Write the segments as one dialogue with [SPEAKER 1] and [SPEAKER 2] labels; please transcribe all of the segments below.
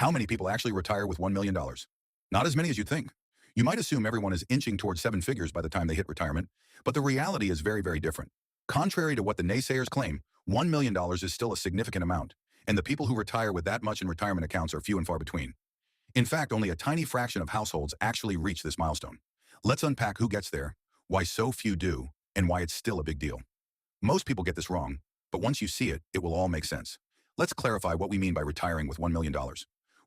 [SPEAKER 1] How many people actually retire with $1 million? Not as many as you'd think. You might assume everyone is inching towards seven figures by the time they hit retirement, but the reality is very, very different. Contrary to what the naysayers claim, $1 million is still a significant amount, and the people who retire with that much in retirement accounts are few and far between. In fact, only a tiny fraction of households actually reach this milestone. Let's unpack who gets there, why so few do, and why it's still a big deal. Most people get this wrong, but once you see it, it will all make sense. Let's clarify what we mean by retiring with $1 million.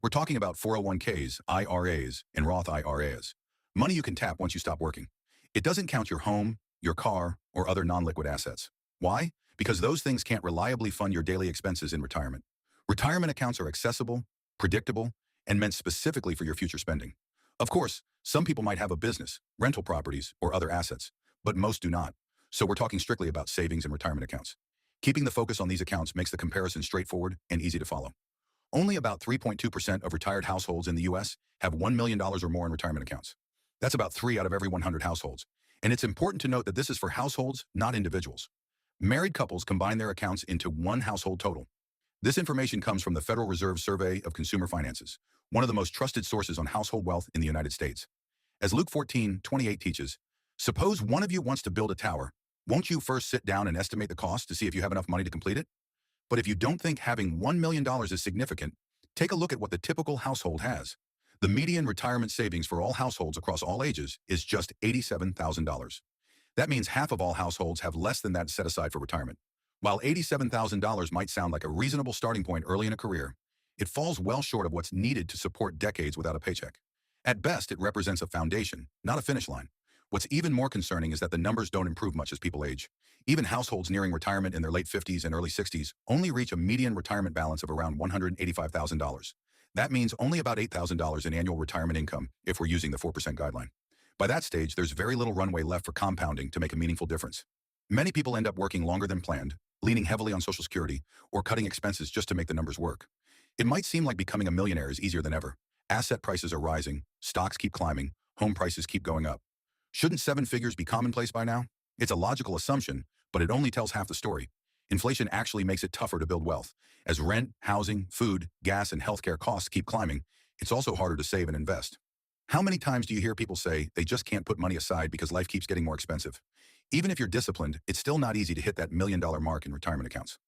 [SPEAKER 1] We're talking about 401ks, IRAs, and Roth IRAs. Money you can tap once you stop working. It doesn't count your home, your car, or other non-liquid assets. Why? Because those things can't reliably fund your daily expenses in retirement. Retirement accounts are accessible, predictable, and meant specifically for your future spending. Of course, some people might have a business, rental properties, or other assets, but most do not. So we're talking strictly about savings and retirement accounts. Keeping the focus on these accounts makes the comparison straightforward and easy to follow. Only about 3.2% of retired households in the U.S. have $1 million or more in retirement accounts. That's about 3 out of every 100 households. And it's important to note that this is for households, not individuals. Married couples combine their accounts into one household total. This information comes from the Federal Reserve Survey of Consumer Finances, one of the most trusted sources on household wealth in the United States. As Luke 14:28 teaches, suppose one of you wants to build a tower. Won't you first sit down and estimate the cost to see if you have enough money to complete it? But if you don't think having $1 million is significant, take a look at what the typical household has. The median retirement savings for all households across all ages is just $87,000. That means half of all households have less than that set aside for retirement. While $87,000 might sound like a reasonable starting point early in a career, it falls well short of what's needed to support decades without a paycheck. At best, it represents a foundation, not a finish line. What's even more concerning is that the numbers don't improve much as people age. Even households nearing retirement in their late 50s and early 60s only reach a median retirement balance of around $185,000. That means only about $8,000 in annual retirement income if we're using the 4% guideline. By that stage, there's very little runway left for compounding to make a meaningful difference. Many people end up working longer than planned, leaning heavily on Social Security, or cutting expenses just to make the numbers work. It might seem like becoming a millionaire is easier than ever. Asset prices are rising, stocks keep climbing, home prices keep going up. Shouldn't seven figures be commonplace by now? It's a logical assumption, but it only tells half the story. Inflation actually makes it tougher to build wealth. As rent, housing, food, gas, and healthcare costs keep climbing, it's also harder to save and invest. How many times do you hear people say they just can't put money aside because life keeps getting more expensive? Even if you're disciplined, it's still not easy to hit that $1 million mark in retirement accounts.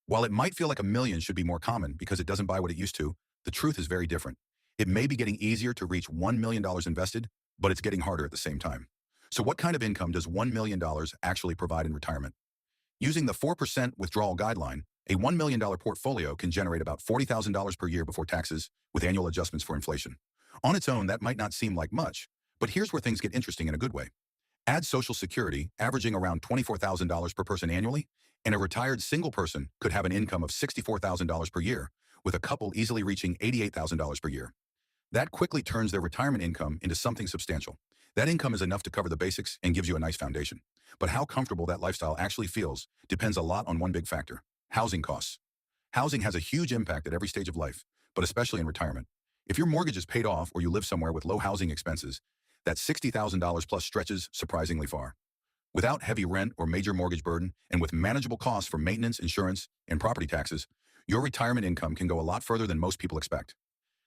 [SPEAKER 1] While it might feel like $1 million should be more common because it doesn't buy what it used to, the truth is very different. It may be getting easier to reach $1 million invested, but it's getting harder at the same time. So what kind of income does $1 million actually provide in retirement? Using the 4% withdrawal guideline, a $1 million portfolio can generate about $40,000 per year before taxes, with annual adjustments for inflation. On its own, that might not seem like much, but here's where things get interesting in a good way. Add Social Security, averaging around $24,000 per person annually, and a retired single person could have an income of $64,000 per year, with a couple easily reaching $88,000 per year. That quickly turns their retirement income into something substantial. That income is enough to cover the basics and gives you a nice foundation. But how comfortable that lifestyle actually feels depends a lot on one big factor: housing costs. Housing has a huge impact at every stage of life, but especially in retirement. If your mortgage is paid off or you live somewhere with low housing expenses, that $60,000 plus stretches surprisingly far. Without heavy rent or major mortgage burden, and with manageable costs for maintenance, insurance, and property taxes, your retirement income can go a lot further than most people expect.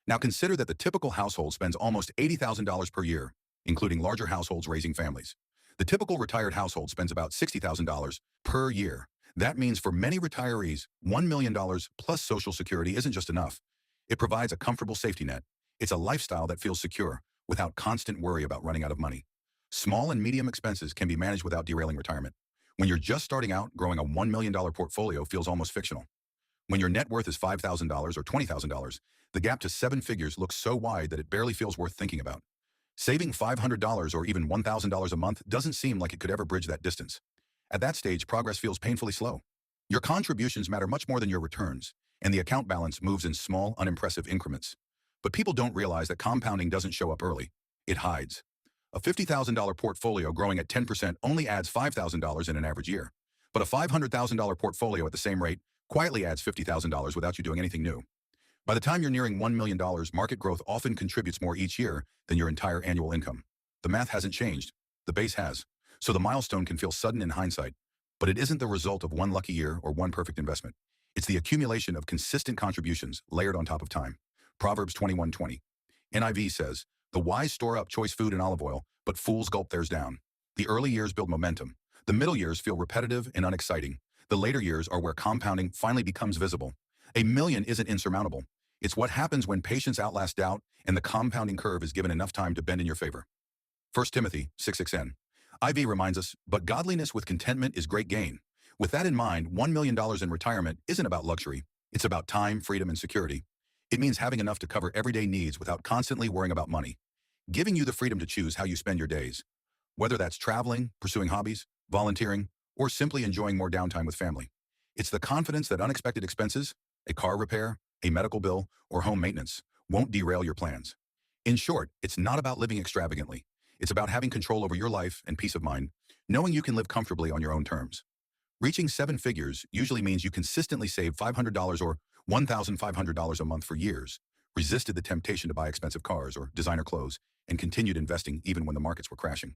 [SPEAKER 1] Now consider that the typical household spends almost $80,000 per year, including larger households raising families. The typical retired household spends about $60,000 per year. That means for many retirees, $1 million plus Social Security isn't just enough. It provides a comfortable safety net. It's a lifestyle that feels secure, without constant worry about running out of money. Small and medium expenses can be managed without derailing retirement. When you're just starting out, growing a $1 million portfolio feels almost fictional. When your net worth is $5,000 or $20,000, the gap to seven figures looks so wide that it barely feels worth thinking about. Saving $500 or even $1,000 a month doesn't seem like it could ever bridge that distance. At that stage, progress feels painfully slow. Your contributions matter much more than your returns, and the account balance moves in small, unimpressive increments. But people don't realize that compounding doesn't show up early. It hides. A $50,000 portfolio growing at 10% only adds $5,000 in an average year. But a $500,000 portfolio at the same rate quietly adds $50,000 without you doing anything new. By the time you're nearing $1 million, market growth often contributes more each year than your entire annual income. The math hasn't changed. The base has. So the milestone can feel sudden in hindsight, but it isn't the result of one lucky year or one perfect investment. It's the accumulation of consistent contributions layered on top of time. Proverbs 21:20. NIV says, "The wise store up choice food and olive oil, but fools gulp theirs down." The early years build momentum. The middle years feel repetitive and unexciting. The later years are where compounding finally becomes visible. A million isn't insurmountable. It's what happens when patience outlasts doubt and the compounding curve is given enough time to bend in your favor. 1 Timothy 6:6n. IV reminds us, "But godliness with contentment is great gain." With that in mind, $1 million in retirement isn't about luxury. It's about time, freedom, and security. It means having enough to cover everyday needs without constantly worrying about money, giving you the freedom to choose how you spend your days. Whether that's traveling, pursuing hobbies, volunteering, or simply enjoying more downtime with family. It's the confidence that unexpected expenses, a car repair, a medical bill, or home maintenance, won't derail your plans. In short, it's not about living extravagantly. It's about having control over your life and peace of mind, knowing you can live comfortably on your own terms. Reaching seven figures usually means you consistently save $500 or $1,500 a month for years, resisted the temptation to buy expensive cars or designer clothes, and continued investing even when the markets were crashing.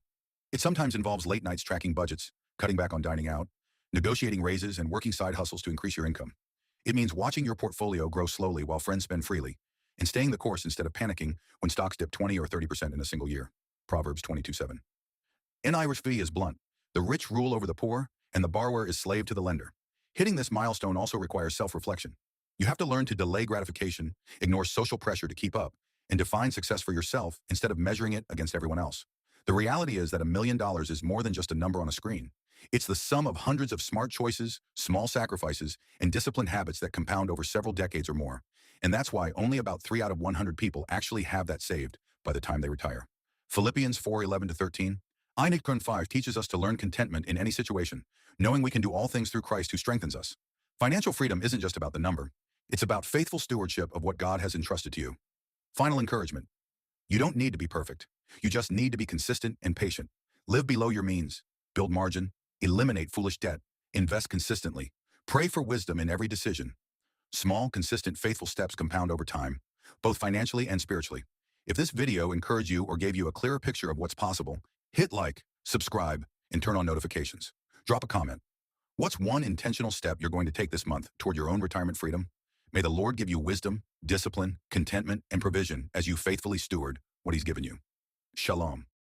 [SPEAKER 1] It sometimes involves late nights tracking budgets, cutting back on dining out, negotiating raises, and working side hustles to increase your income. It means watching your portfolio grow slowly while friends spend freely, and staying the course instead of panicking when stocks dip 20 or 30% in a single year. Proverbs 22:7. In Irish V is blunt. The rich rule over the poor, and the borrower is slave to the lender. Hitting this milestone also requires self-reflection. You have to learn to delay gratification, ignore social pressure to keep up, and define success for yourself instead of measuring it against everyone else. The reality is that $1 million is more than just a number on a screen. It's the sum of hundreds of smart choices, small sacrifices, and disciplined habits that compound over several decades or more. And that's why only about 3 out of 100 people actually have that saved by the time they retire. Philippians 4:11-13. Einigton 5 teaches us to learn contentment in any situation, knowing we can do all things through Christ who strengthens us. Financial freedom isn't just about the number. It's about faithful stewardship of what God has entrusted to you. Final encouragement. You don't need to be perfect. You just need to be consistent and patient. Live below your means. Build margin. Eliminate foolish debt. Invest consistently. Pray for wisdom in every decision. Small, consistent, faithful steps compound over time, both financially and spiritually. If this video encouraged you or gave you a clearer picture of what's possible, hit like, subscribe, and turn on notifications. Drop a comment. What's one intentional step you're going to take this month toward your own retirement freedom? May the Lord give you wisdom, discipline, contentment, and provision as you faithfully steward what He's given you. Shalom.